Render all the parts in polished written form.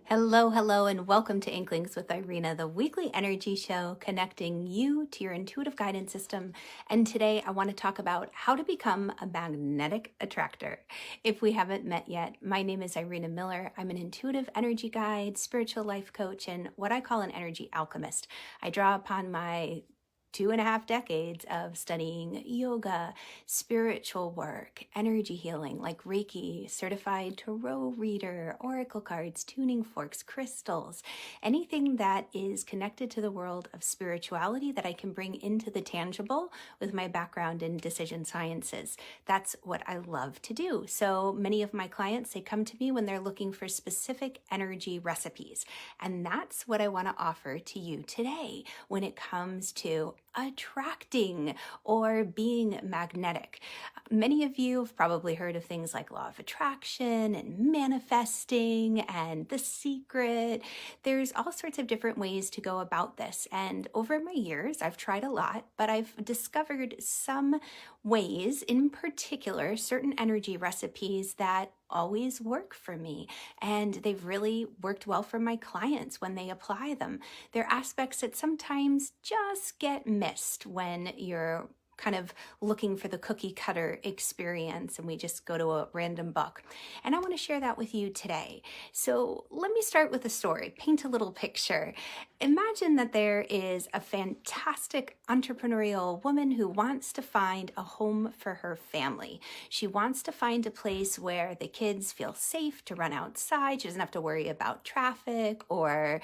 Hello, hello, and welcome to Inklings with Irena, the weekly energy show connecting you to your intuitive guidance system. And today I want to talk about how to become a magnetic attractor. If we haven't met yet, my name is Irena Miller. I'm an intuitive energy guide, spiritual life coach, and what I call an energy alchemist. I draw upon my 2.5 decades of studying yoga, spiritual work, energy healing like Reiki, certified tarot reader, oracle cards, tuning forks, crystals, anything that is connected to the world of spirituality that I can bring into the tangible with my background in decision sciences. That's what I love to do. So many of my clients, they come to me when they're looking for specific energy recipes. And that's what I want to offer to you today when it comes to attracting or being magnetic. Many of you have probably heard of things like law of attraction and manifesting and the secret. There's all sorts of different ways to go about this. And over my years, I've tried a lot, but I've discovered some ways, in particular, certain energy recipes that always work for me. And they've really worked well for my clients when they apply them. They're aspects that sometimes just get missed when you're kind of looking for the cookie cutter experience and we just go to a random book. And I want to share that with you today. So let me start with a story, paint a little picture. Imagine that there is a fantastic entrepreneurial woman who wants to find a home for her family. She wants to find a place where the kids feel safe to run outside. She doesn't have to worry about traffic or,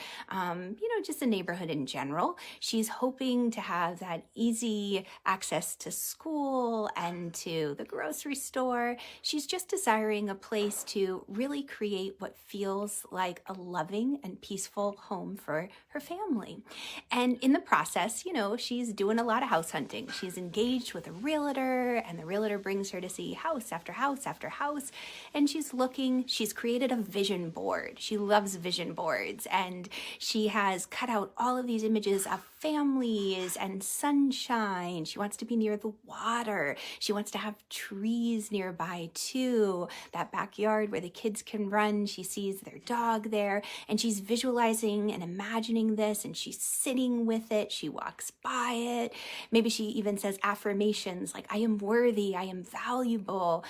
just the neighborhood in general. She's hoping to have that easy access to school and to the grocery store. She's just desiring a place to really create what feels like a loving and peaceful home for her family. And in the process, she's doing a lot of house hunting. She's engaged with a realtor, and the realtor brings her to see house after house after house. And she's created a vision board. She loves vision boards, and she has cut out all of these images of families and sunshine. She wants to be near the water. She wants to have trees nearby too. That backyard where the kids can run. She sees their dog there, and she's visualizing and imagining this, and she's sitting with it. She walks by it. Maybe she even says affirmations like, I am worthy, I am valuable.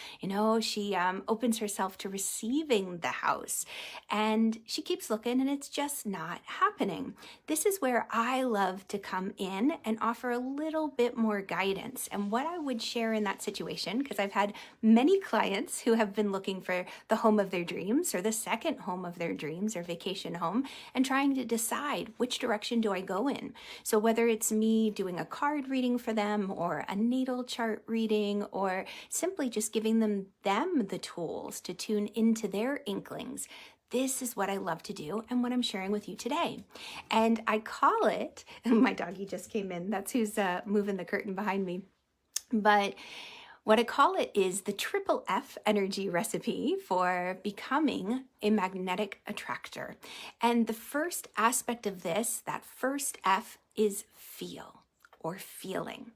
She opens herself to receiving the house, and she keeps looking, and it's just not happening. This is where I love to come in and offer a little bit more guidance. And what I would share in that situation, because I've had many clients who have been looking for the home of their dreams or the second home of their dreams or vacation home and trying to decide which direction do I go in. So whether it's me doing a card reading for them or a natal chart reading or simply just giving them the tools to tune into their inklings, this is what I love to do and what I'm sharing with you today. And I call it, my doggy just came in, that's who's moving the curtain behind me. But what I call it is the triple F energy recipe for becoming a magnetic attractor. And the first aspect of this, that first F, is feel. Or feeling.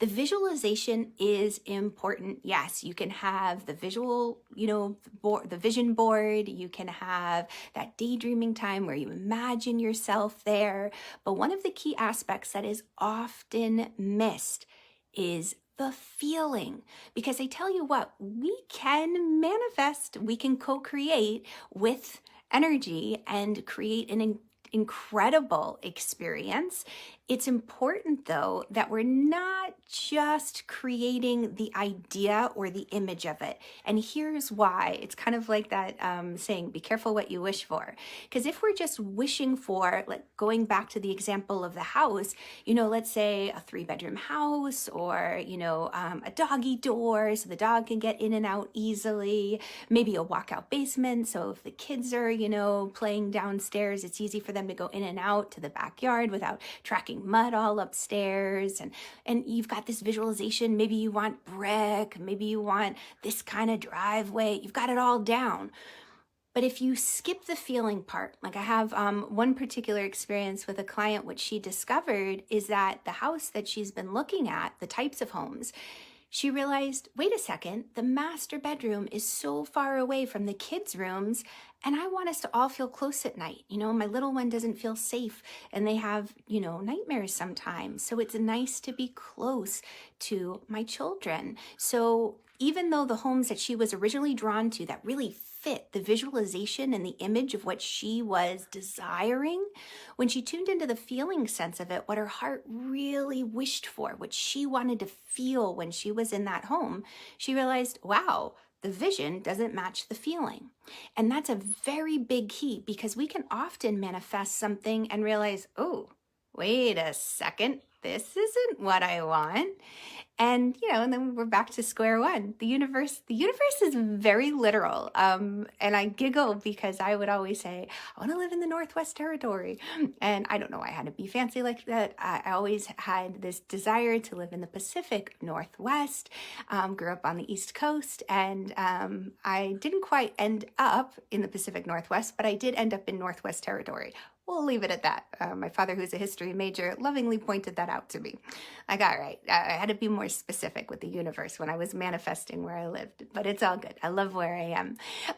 The visualization is important. Yes, you can have the visual, the vision board. You can have that daydreaming time where you imagine yourself there. But one of the key aspects that is often missed is the feeling. Because I tell you what, we can manifest, we can co-create with energy and create an incredible experience. It's important, though, that we're not just creating the idea or the image of it. And here's why. It's kind of like that saying, be careful what you wish for. Because if we're just wishing for, like going back to the example of the house, let's say a 3-bedroom house or, a doggy door so the dog can get in and out easily, maybe a walkout basement. So if the kids are, playing downstairs, it's easy for them to go in and out to the backyard without tracking mud all upstairs. And you've got this visualization. Maybe you want brick, maybe you want this kind of driveway. You've got it all down. But if you skip the feeling part, like I have one particular experience with a client, what she discovered is that the house that she's been looking at, the types of homes, she realized, wait a second, the master bedroom is so far away from the kids' rooms, and I want us to all feel close at night. My little one doesn't feel safe, and they have, nightmares sometimes. So it's nice to be close to my children. So even though the homes that she was originally drawn to that really fit the visualization and the image of what she was desiring, when she tuned into the feeling sense of it, what her heart really wished for, what she wanted to feel when she was in that home, she realized, wow, the vision doesn't match the feeling. And that's a very big key, because we can often manifest something and realize, oh, wait a second, this isn't what I want. And, and then we're back to square one. The universe is very literal. And I giggle because I would always say, I want to live in the Northwest Territory. And I don't know why I had to be fancy like that. I always had this desire to live in the Pacific Northwest, grew up on the East Coast, and I didn't quite end up in the Pacific Northwest, but I did end up in Northwest Territory. We'll leave it at that. My father, who's a history major, lovingly pointed that out to me. Like, all right, I had to be more specific with the universe when I was manifesting where I lived, but it's all good. I love where I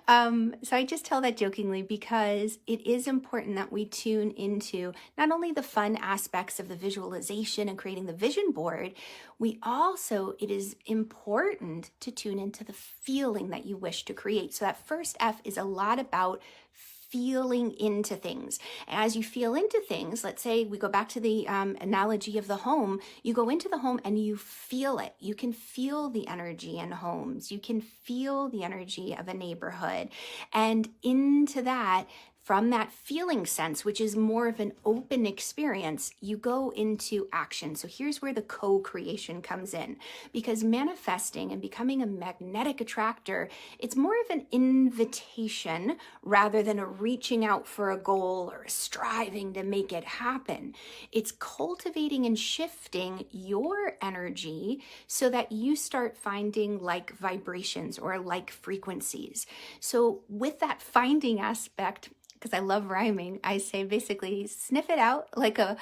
am. So I just tell that jokingly because it is important that we tune into not only the fun aspects of the visualization and creating the vision board, it is important to tune into the feeling that you wish to create. So that first F is a lot about feeling into things. As you feel into things, let's say we go back to the analogy of the home, you go into the home and you feel it. You can feel the energy in homes. You can feel the energy of a neighborhood. And into that, from that feeling sense, which is more of an open experience, you go into action. So here's where the co-creation comes in, because manifesting and becoming a magnetic attractor, it's more of an invitation rather than a reaching out for a goal or a striving to make it happen. It's cultivating and shifting your energy so that you start finding like vibrations or like frequencies. So with that finding aspect, because I love rhyming, I say basically sniff it out like a,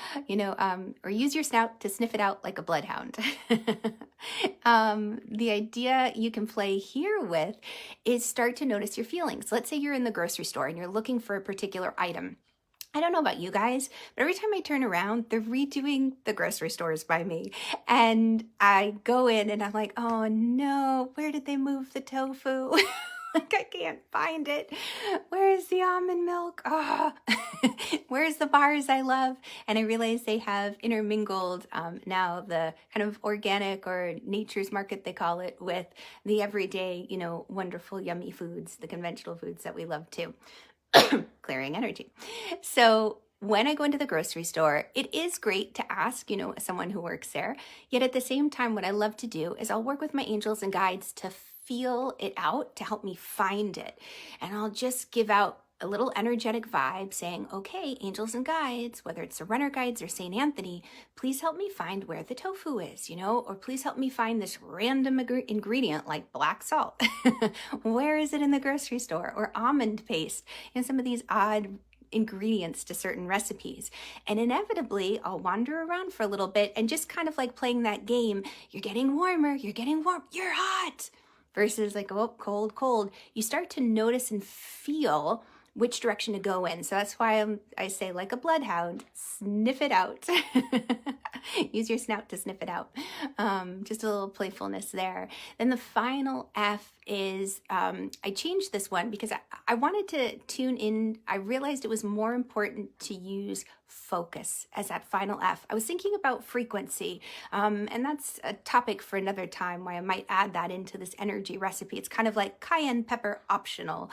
or use your snout to sniff it out like a bloodhound. The idea you can play here with is start to notice your feelings. Let's say you're in the grocery store and you're looking for a particular item. I don't know about you guys, but every time I turn around, they're redoing the grocery stores by me. And I go in and I'm like, oh no, where did they move the tofu? Like, I can't find it. Where is the almond milk? Oh. Where's the bars I love? And I realize they have intermingled now the kind of organic or nature's market, they call it, with the everyday, wonderful, yummy foods, the conventional foods that we love too. Clearing energy. So when I go into the grocery store, it is great to ask, someone who works there. Yet at the same time, what I love to do is I'll work with my angels and guides to feel it out, to help me find it. And I'll just give out a little energetic vibe saying, okay, angels and guides, whether it's the runner guides or St. Anthony, please help me find where the tofu is, or please help me find this random ingredient like black salt. Where is it in the grocery store? Or almond paste, and some of these odd ingredients to certain recipes. And inevitably, I'll wander around for a little bit and just kind of like playing that game. You're getting warmer, you're getting warm, you're hot. Versus like, oh, cold, cold. You start to notice and feel which direction to go in. So that's why I say, like a bloodhound, sniff it out. Use your snout to sniff it out. Just a little playfulness there. Then the final F is, I changed this one because I wanted to tune in. I realized it was more important to use focus as that final F. I was thinking about frequency, and that's a topic for another time why I might add that into this energy recipe. It's kind of like cayenne pepper optional.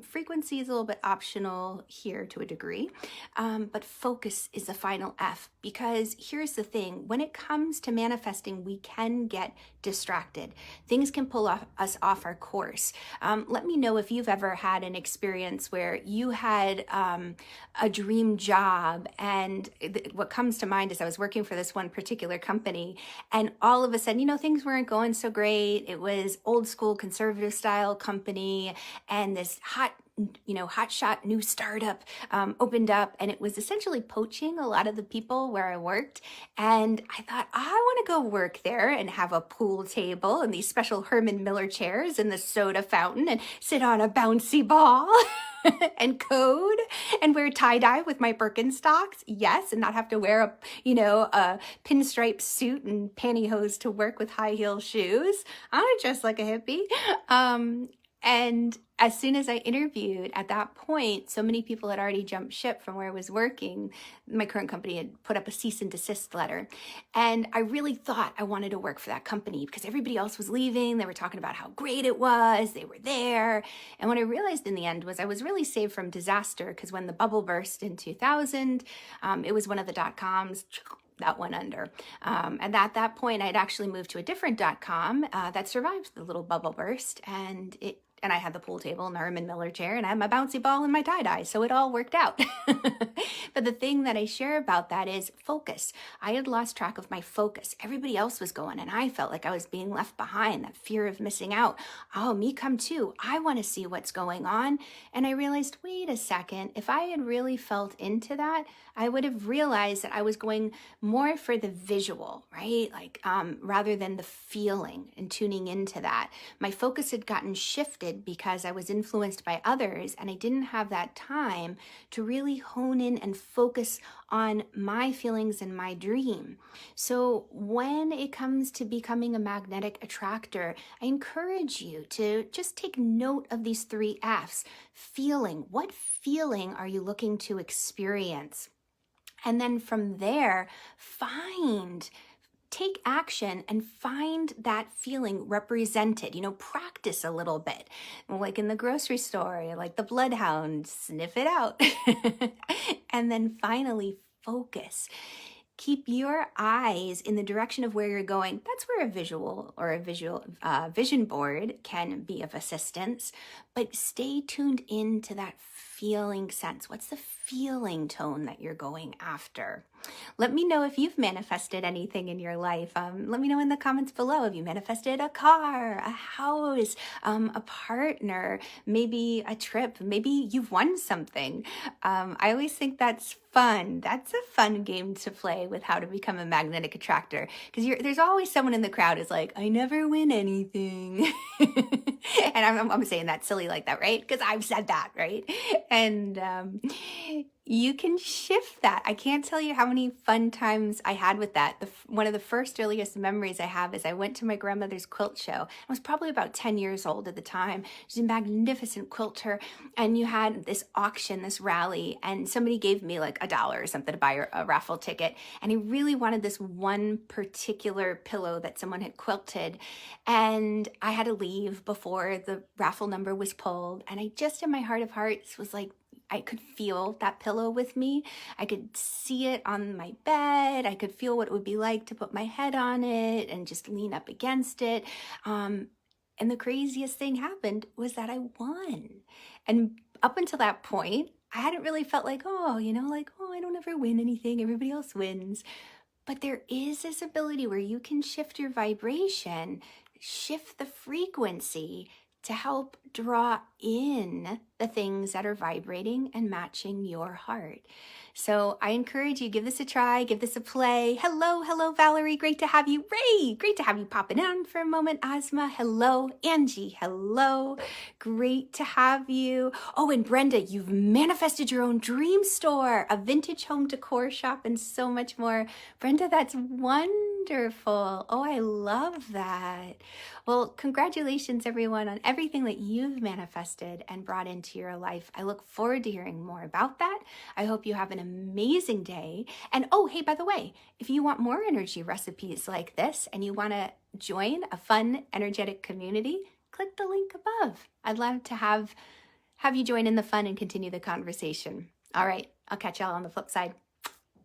Frequency is a little bit optional here to a degree, but focus is the final F, because here's the thing. When it comes to manifesting, we can get distracted. Things can pull us off our course. Let me know if you've ever had an experience where you had a dream job, and what comes to mind is I was working for this one particular company, and all of a sudden, things weren't going so great. It was old school conservative style company, and this hot hotshot new startup opened up, and it was essentially poaching a lot of the people where I worked. And I thought, I want to go work there and have a pool table and these special Herman Miller chairs and the soda fountain and sit on a bouncy ball and code and wear tie-dye with my Birkenstocks. Yes, and not have to wear a pinstripe suit and pantyhose to work with high heel shoes. I want to dress like a hippie. And as soon as I interviewed at that point, so many people had already jumped ship from where I was working. My current company had put up a cease and desist letter. And I really thought I wanted to work for that company because everybody else was leaving. They were talking about how great it was. They were there. And what I realized in the end was I was really saved from disaster, because when the bubble burst in 2000, it was one of the dot-coms that went under. And at that point, I had actually moved to a different .com that survived the little bubble burst, and I had the pool table and the Herman Miller chair, and I had my bouncy ball and my tie-dye, so it all worked out. But the thing that I share about that is focus. I had lost track of my focus. Everybody else was going, and I felt like I was being left behind, that fear of missing out. Oh, me come too. I want to see what's going on. And I realized, wait a second, if I had really felt into that, I would have realized that I was going more for the visual, right? Like rather than the feeling and tuning into that. My focus had gotten shifted because I was influenced by others, and I didn't have that time to really hone in and focus on my feelings and my dream. So when it comes to becoming a magnetic attractor, I encourage you to just take note of these 3 F's. Feeling. What feeling are you looking to experience? And then from there, take action and find that feeling represented. Practice a little bit. Like in the grocery store, like the bloodhound, sniff it out. And then finally, focus. Keep your eyes in the direction of where you're going. That's where a visual or a vision board can be of assistance. But stay tuned into that feeling sense. What's the feeling tone that you're going after? Let me know if you've manifested anything in your life. Let me know in the comments below. Have you manifested a car, a house, a partner, maybe a trip? Maybe you've won something. I always think that's fun. That's a fun game to play with how to become a magnetic attractor, because there's always someone in the crowd who's like, I never win anything. And I'm saying that silly like that, right? Because I've said that, right? And you can shift that. I can't tell you how many fun times I had with that. One of the first earliest memories I have is I went to my grandmother's quilt show. I was probably about 10 years old at the time. She's a magnificent quilter, and you had this auction, this rally, and somebody gave me like $1 or something to buy a raffle ticket. And I really wanted this one particular pillow that someone had quilted, and I had to leave before the raffle number was pulled. And I just, in my heart of hearts, was like, I could feel that pillow with me. I could see it on my bed. I could feel what it would be like to put my head on it and just lean up against it. And the craziest thing happened was that I won. And up until that point, I hadn't really felt like, I don't ever win anything. Everybody else wins. But there is this ability where you can shift your vibration, shift the frequency to help draw in the things that are vibrating and matching your heart. So I encourage you, give this a try, give this a play. Hello, Valerie, great to have you. Ray, great to have you popping on for a moment. Asma, hello. Angie, hello. Great to have you. Oh, and Brenda, you've manifested your own dream store, a vintage home decor shop, and so much more. Brenda, that's wonderful. Oh, I love that. Well, congratulations, everyone, on everything that you've manifested and brought into your life. I look forward to hearing more about that. I hope you have an amazing day. And oh, hey, by the way, if you want more energy recipes like this and you want to join a fun, energetic community, click the link above. I'd love to have you join in the fun and continue the conversation. All right, I'll catch y'all on the flip side.